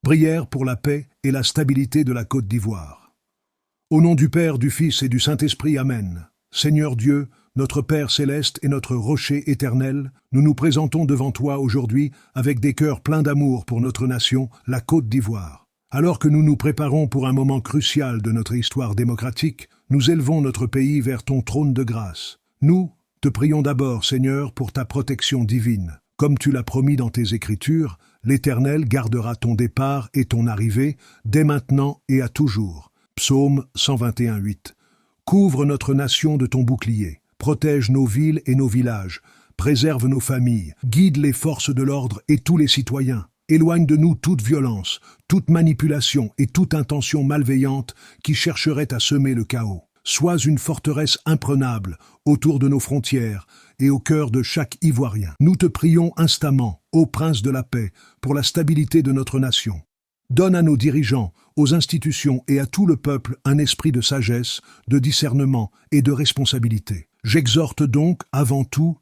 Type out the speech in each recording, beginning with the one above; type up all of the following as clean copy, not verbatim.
Prière pour la paix et la stabilité de la Côte d'Ivoire. Au nom du Père, du Fils et du Saint-Esprit, Amen. Seigneur Dieu, notre Père céleste et notre rocher éternel, nous nous présentons devant toi aujourd'hui avec des cœurs pleins d'amour pour notre nation, la Côte d'Ivoire. Alors que nous nous préparons pour un moment crucial de notre histoire démocratique, nous élevons notre pays vers ton trône de grâce. Nous te prions d'abord, Seigneur, pour ta protection divine. Comme tu l'as promis dans tes Écritures, l'Éternel gardera ton départ et ton arrivée, dès maintenant et à toujours. Psaume 121:8. Couvre notre nation de ton bouclier, protège nos villes et nos villages, préserve nos familles, guide les forces de l'ordre et tous les citoyens. Éloigne de nous toute violence, toute manipulation et toute intention malveillante qui chercherait à semer le chaos. Sois une forteresse imprenable autour de nos frontières et au cœur de chaque Ivoirien. Nous te prions instamment, ô Prince de la paix, pour la stabilité de notre nation. Donne à nos dirigeants, aux institutions et à tout le peuple un esprit de sagesse, de discernement et de responsabilité. J'exhorte donc, avant tout,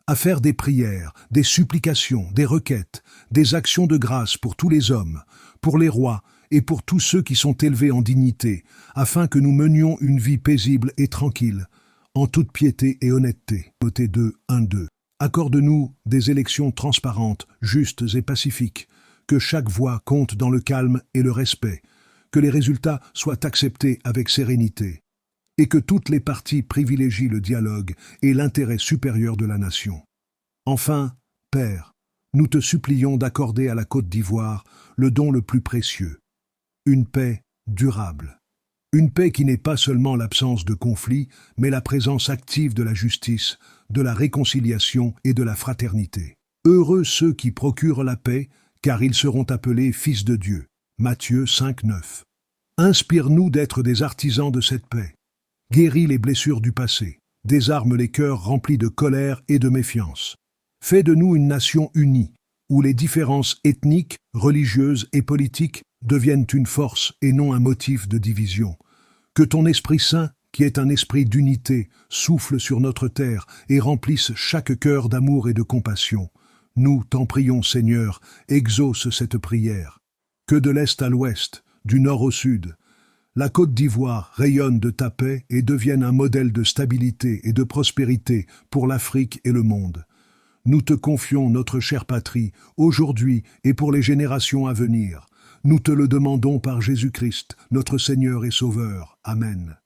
à faire des prières, des supplications, des requêtes, des actions de grâce pour tous les hommes, pour les rois et pour tous ceux qui sont élevés en dignité, afin que nous menions une vie paisible et tranquille, en toute piété et honnêteté. Timothée 2:1-2. Accorde-nous des élections transparentes, justes et pacifiques, que chaque voix compte dans le calme et le respect, que les résultats soient acceptés avec sérénité, et que toutes les parties privilégient le dialogue et l'intérêt supérieur de la nation. Enfin, Père, nous te supplions d'accorder à la Côte d'Ivoire le don le plus précieux, une paix durable. Une paix qui n'est pas seulement l'absence de conflits, mais la présence active de la justice, de la réconciliation et de la fraternité. Heureux ceux qui procurent la paix, car ils seront appelés fils de Dieu. Matthieu 5:9. Inspire-nous d'être des artisans de cette paix. Guéris les blessures du passé, désarme les cœurs remplis de colère et de méfiance. Fais de nous une nation unie, où les différences ethniques, religieuses et politiques deviennent une force et non un motif de division. Que ton Esprit Saint, qui est un esprit d'unité, souffle sur notre terre et remplisse chaque cœur d'amour et de compassion. Nous t'en prions, Seigneur, exauce cette prière. Que de l'Est à l'Ouest, du Nord au Sud, la Côte d'Ivoire rayonne de ta paix et devienne un modèle de stabilité et de prospérité pour l'Afrique et le monde. Nous te confions notre chère patrie, aujourd'hui et pour les générations à venir. Nous te le demandons par Jésus-Christ, notre Seigneur et Sauveur. Amen.